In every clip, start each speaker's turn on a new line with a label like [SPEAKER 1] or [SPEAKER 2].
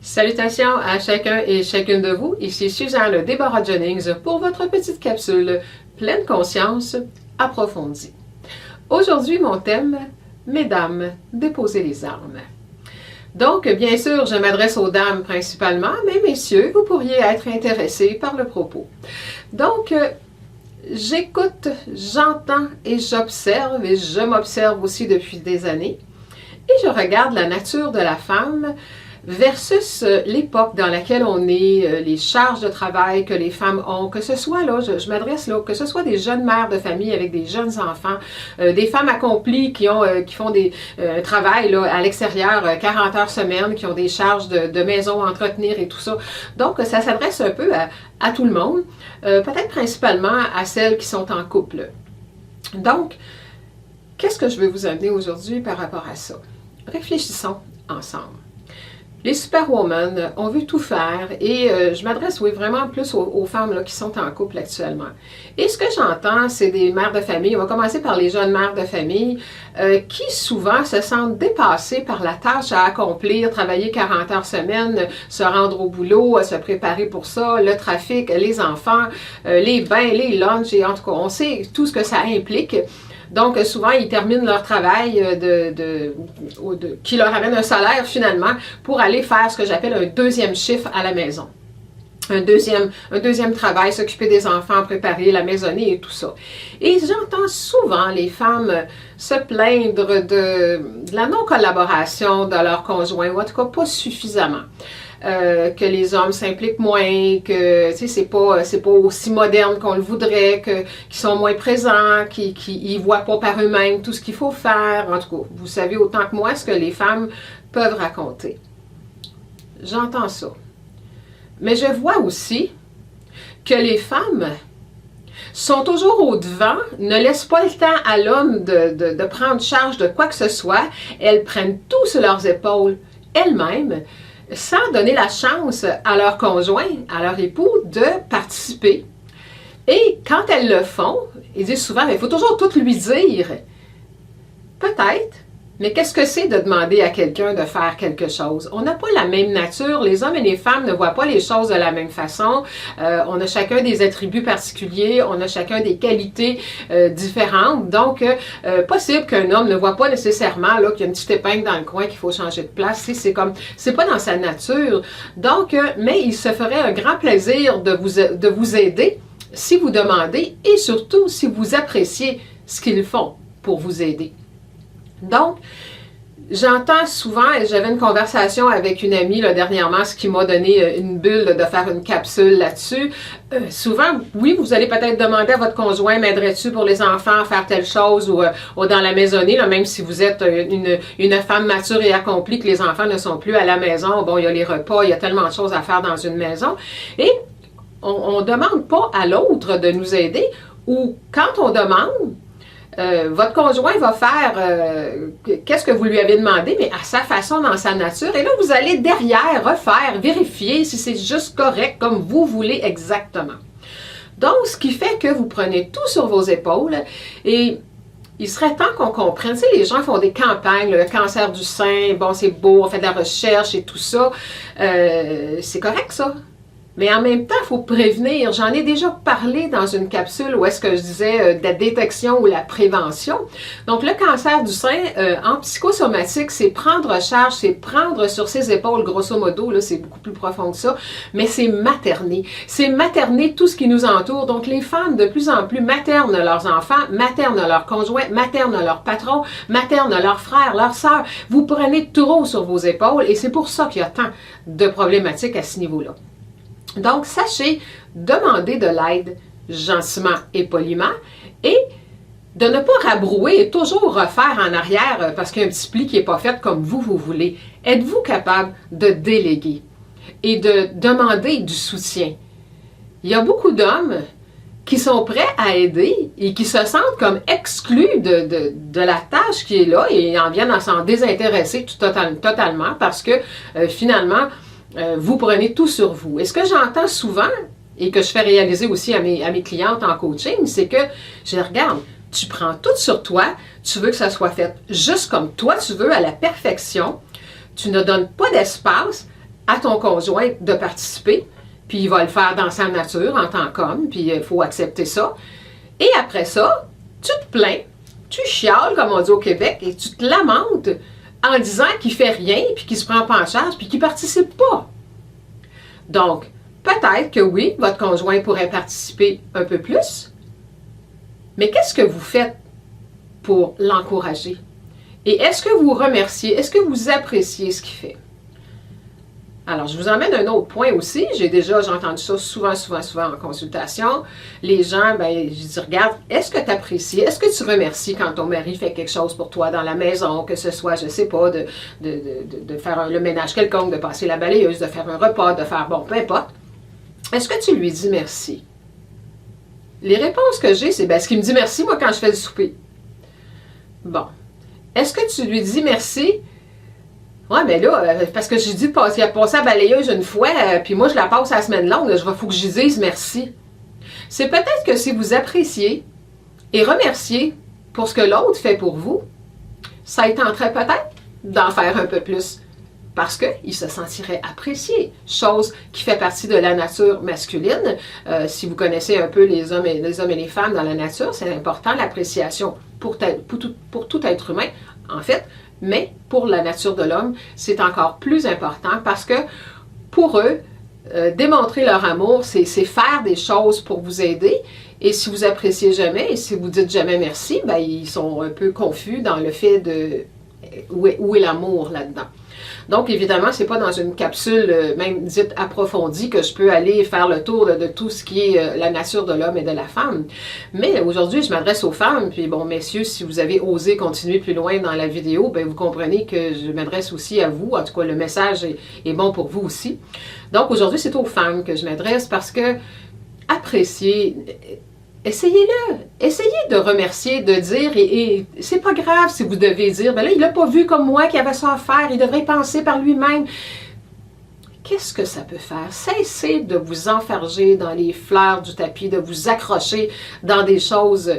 [SPEAKER 1] Salutations à chacun et chacune de vous, ici Suzanne Deborah Jennings pour votre petite capsule pleine conscience approfondie. Aujourd'hui, mon thème, Mesdames, déposez les armes. Donc, bien sûr, je m'adresse aux dames principalement, mais messieurs, vous pourriez être intéressés par le propos. Donc, j'écoute, j'entends et j'observe, et je m'observe aussi depuis des années, et je regarde la nature de la femme versus l'époque dans laquelle on est, les charges de travail que les femmes ont, que ce soit, là, je m'adresse là, que ce soit des jeunes mères de famille avec des jeunes enfants, des femmes accomplies qui font des travail là, à l'extérieur, 40 heures semaine, qui ont des charges de maison à entretenir et tout ça. Donc, ça s'adresse un peu à tout le monde, peut-être principalement à celles qui sont en couple. Donc, qu'est-ce que je veux vous amener aujourd'hui par rapport à ça? Réfléchissons ensemble. Les superwomen, on veut tout faire et je m'adresse vraiment plus aux femmes là, qui sont en couple actuellement. Et ce que j'entends, c'est des mères de famille, on va commencer par les jeunes mères de famille, qui souvent se sentent dépassées par la tâche à accomplir, travailler 40 heures semaine, se rendre au boulot, se préparer pour ça, le trafic, les enfants, les bains, les lunchs, et en tout cas, on sait tout ce que ça implique. Donc, souvent, ils terminent leur travail qui leur amène un salaire, finalement, pour aller faire ce que j'appelle un deuxième chiffre à la maison. Un deuxième travail, s'occuper des enfants, préparer la maisonnée et tout ça. Et j'entends souvent les femmes se plaindre de la non-collaboration de leur conjoint, ou en tout cas pas suffisamment. Que les hommes s'impliquent moins, que c'est pas aussi moderne qu'on le voudrait, qu'ils sont moins présents, qu'ils voient pas par eux-mêmes tout ce qu'il faut faire. En tout cas, vous savez autant que moi ce que les femmes peuvent raconter. J'entends ça. Mais je vois aussi que les femmes sont toujours au devant, ne laissent pas le temps à l'homme de prendre charge de quoi que ce soit. Elles prennent tout sur leurs épaules elles-mêmes, sans donner la chance à leur conjoint, à leur époux, de participer. Et quand elles le font, ils disent souvent, il faut toujours tout lui dire. Peut-être, mais qu'est-ce que c'est de demander à quelqu'un de faire quelque chose? On n'a pas la même nature, les hommes et les femmes ne voient pas les choses de la même façon. On a chacun des attributs particuliers, on a chacun des qualités différentes. Donc, possible qu'un homme ne voit pas nécessairement qu'il y a une petite épingle dans le coin qu'il faut changer de place. C'est pas dans sa nature. Donc, mais il se ferait un grand plaisir de vous aider si vous demandez et surtout si vous appréciez ce qu'ils font pour vous aider. Donc, j'entends souvent, et j'avais une conversation avec une amie là, dernièrement, ce qui m'a donné une bulle de faire une capsule là-dessus. Souvent, oui, vous allez peut-être demander à votre conjoint, m'aiderais-tu pour les enfants à faire telle chose ou dans la maisonnée, là, même si vous êtes une femme mature et accomplie, que les enfants ne sont plus à la maison. Bon, il y a les repas, il y a tellement de choses à faire dans une maison. Et on ne demande pas à l'autre de nous aider, ou quand on demande, votre conjoint va faire qu'est-ce que vous lui avez demandé, mais à sa façon, dans sa nature. Et là, vous allez derrière refaire, vérifier si c'est juste correct comme vous voulez exactement. Donc, ce qui fait que vous prenez tout sur vos épaules et il serait temps qu'on comprenne. Tu sais, les gens font des campagnes, le cancer du sein, bon, c'est beau, on fait de la recherche et tout ça. C'est correct, ça. Mais en même temps, il faut prévenir. J'en ai déjà parlé dans une capsule où est-ce que je disais de la détection ou la prévention. Donc, le cancer du sein, en psychosomatique, c'est prendre charge, c'est prendre sur ses épaules, grosso modo, là, c'est beaucoup plus profond que ça, mais c'est materner. C'est materner tout ce qui nous entoure. Donc, les femmes, de plus en plus, maternent leurs enfants, maternent leurs conjoints, maternent leurs patrons, maternent leurs frères, leurs sœurs. Vous prenez trop sur vos épaules et c'est pour ça qu'il y a tant de problématiques à ce niveau-là. Donc, sachez, demander de l'aide gentiment et poliment et de ne pas rabrouer et toujours refaire en arrière parce qu'il y a un petit pli qui n'est pas fait comme vous voulez. Êtes-vous capable de déléguer et de demander du soutien? Il y a beaucoup d'hommes qui sont prêts à aider et qui se sentent comme exclus de la tâche qui est là et en viennent à s'en désintéresser totalement parce que finalement, vous prenez tout sur vous. Et ce que j'entends souvent, et que je fais réaliser aussi à mes clientes en coaching, c'est que je regarde, tu prends tout sur toi, tu veux que ça soit fait juste comme toi tu veux, à la perfection, tu ne donnes pas d'espace à ton conjoint de participer, puis il va le faire dans sa nature en tant qu'homme, puis il faut accepter ça. Et après ça, tu te plains, tu chiales, comme on dit au Québec, et tu te lamentes en disant qu'il ne fait rien, puis qu'il ne se prend pas en charge, puis qu'il ne participe pas. Donc, peut-être que oui, votre conjoint pourrait participer un peu plus, mais qu'est-ce que vous faites pour l'encourager? Et est-ce que vous remerciez, est-ce que vous appréciez ce qu'il fait? Alors, je vous emmène un autre point aussi. J'ai entendu ça souvent en consultation. Les gens, je dis, regarde, est-ce que tu apprécies, est-ce que tu remercies quand ton mari fait quelque chose pour toi dans la maison, que ce soit, je ne sais pas, de faire le ménage quelconque, de passer la balayeuse, de faire un repas, de faire, bon, peu importe. Est-ce que tu lui dis merci? Les réponses que j'ai, c'est, ce qu'il me dit merci, moi, quand je fais le souper. Bon. Est-ce que tu lui dis merci? Ouais, mais là, parce que j'ai dit qu'il a passé la balayeuse une fois, puis moi, je la passe la semaine longue, il faut que je dise merci. C'est peut-être que si vous appréciez et remerciez pour ce que l'autre fait pour vous, ça y tenterait peut-être d'en faire un peu plus. Parce qu'il se sentirait apprécié, chose qui fait partie de la nature masculine. Si vous connaissez un peu les hommes et les femmes dans la nature, c'est important l'appréciation pour tout être humain, en fait, mais pour la nature de l'homme, c'est encore plus important parce que pour eux, démontrer leur amour, c'est faire des choses pour vous aider. Et si vous appréciez jamais, et si vous dites jamais merci, ils sont un peu confus dans le fait de où est l'amour là-dedans. Donc, évidemment, ce n'est pas dans une capsule, même dite approfondie, que je peux aller faire le tour de tout ce qui est la nature de l'homme et de la femme. Mais aujourd'hui, je m'adresse aux femmes. Puis bon, messieurs, si vous avez osé continuer plus loin dans la vidéo, vous comprenez que je m'adresse aussi à vous. En tout cas, le message est bon pour vous aussi. Donc, aujourd'hui, c'est aux femmes que je m'adresse parce que apprécier... Essayez-le. Essayez de remercier, de dire, et c'est pas grave si vous devez dire, là, il l'a pas vu comme moi qu'il avait ça à faire, il devrait penser par lui-même. Qu'est-ce que ça peut faire? Cessez de vous enfarger dans les fleurs du tapis, de vous accrocher dans des choses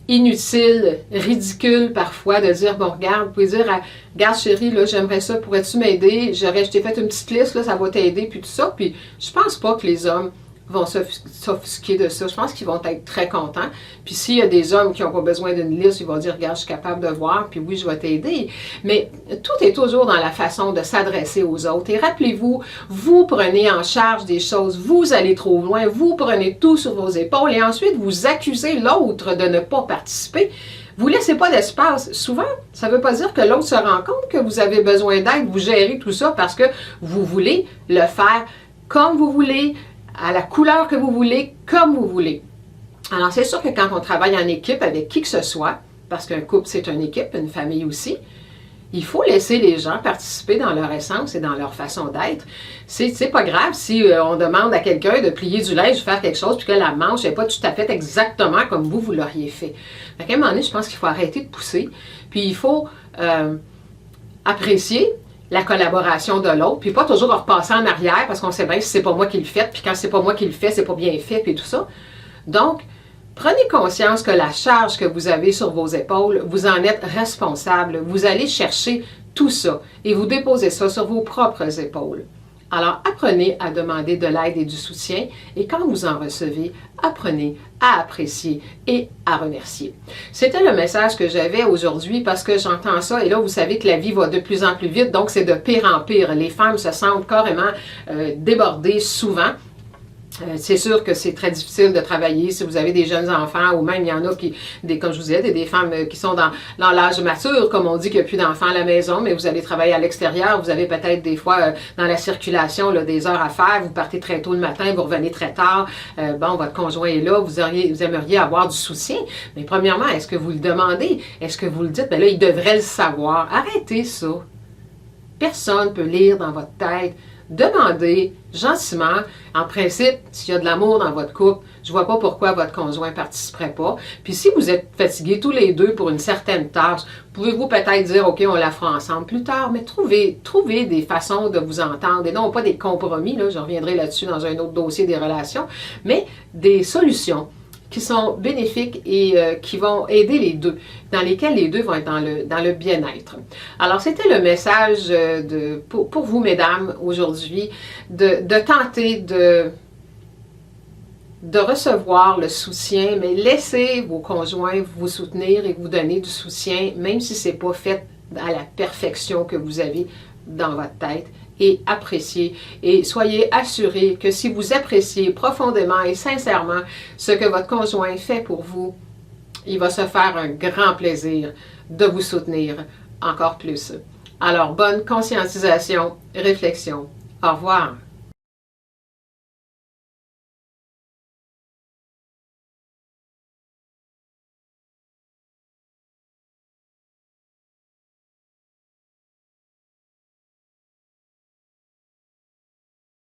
[SPEAKER 1] inutiles, ridicules parfois, de dire, bon, regarde, vous pouvez dire, regarde chérie, là, j'aimerais ça, pourrais-tu m'aider? Je t'ai fait une petite liste, là, ça va t'aider, puis tout ça. Puis je pense pas que les hommes vont s'offusquer de ça. Je pense qu'ils vont être très contents. Puis s'il y a des hommes qui n'ont pas besoin d'une liste, ils vont dire, regarde, je suis capable de voir, puis oui, je vais t'aider. Mais tout est toujours dans la façon de s'adresser aux autres. Et rappelez-vous, vous prenez en charge des choses, vous allez trop loin, vous prenez tout sur vos épaules et ensuite vous accusez l'autre de ne pas participer. Vous ne laissez pas d'espace. Souvent, ça ne veut pas dire que l'autre se rend compte que vous avez besoin d'aide, vous gérez tout ça parce que vous voulez le faire comme vous voulez, à la couleur que vous voulez, comme vous voulez. Alors, c'est sûr que quand on travaille en équipe avec qui que ce soit, parce qu'un couple, c'est une équipe, une famille aussi, il faut laisser les gens participer dans leur essence et dans leur façon d'être. C'est pas grave si on demande à quelqu'un de plier du linge, de faire quelque chose, puis que la manche n'est pas tout à fait exactement comme vous l'auriez fait. Fait qu'à un moment donné, je pense qu'il faut arrêter de pousser, puis il faut apprécier la collaboration de l'autre, puis pas toujours repasser en arrière parce qu'on sait bien si c'est pas moi qui le fais, puis quand c'est pas moi qui le fais, c'est pas bien fait, puis tout ça. Donc, prenez conscience que la charge que vous avez sur vos épaules, vous en êtes responsable. Vous allez chercher tout ça et vous déposez ça sur vos propres épaules. Alors, apprenez à demander de l'aide et du soutien et quand vous en recevez, apprenez à apprécier et à remercier. C'était le message que j'avais aujourd'hui parce que j'entends ça et là, vous savez que la vie va de plus en plus vite, donc c'est de pire en pire. Les femmes se sentent carrément débordées souvent. C'est sûr que c'est très difficile de travailler si vous avez des jeunes enfants ou même il y en a qui, comme je vous disais, des femmes qui sont dans l'âge mature, comme on dit qu'il n'y a plus d'enfants à la maison, mais vous allez travailler à l'extérieur, vous avez peut-être des fois dans la circulation là, des heures à faire, vous partez très tôt le matin, vous revenez très tard, bon, votre conjoint est là, vous aimeriez avoir du soutien, mais premièrement, est-ce que vous le demandez? Est-ce que vous le dites? Bien là, il devrait le savoir. Arrêtez ça. Personne ne peut lire dans votre tête. Demandez gentiment, en principe, s'il y a de l'amour dans votre couple, je ne vois pas pourquoi votre conjoint ne participerait pas. Puis si vous êtes fatigués tous les deux pour une certaine tâche, pouvez-vous peut-être dire, OK, on la fera ensemble plus tard, mais trouvez des façons de vous entendre, et non pas des compromis, là, je reviendrai là-dessus dans un autre dossier des relations, mais des solutions.
[SPEAKER 2] qui sont bénéfiques et qui vont aider les deux, dans lesquels les deux vont être dans le bien-être. Alors, c'était le message pour vous, mesdames, aujourd'hui, de tenter de recevoir le soutien, mais laissez vos conjoints vous soutenir et vous donner du soutien, même si ce n'est pas fait à la perfection que vous avez dans votre tête, et appréciez. Et soyez assurés que si vous appréciez profondément et sincèrement ce que votre conjoint fait pour vous, il va se faire un grand plaisir de vous soutenir encore plus. Alors, bonne conscientisation, réflexion. Au revoir.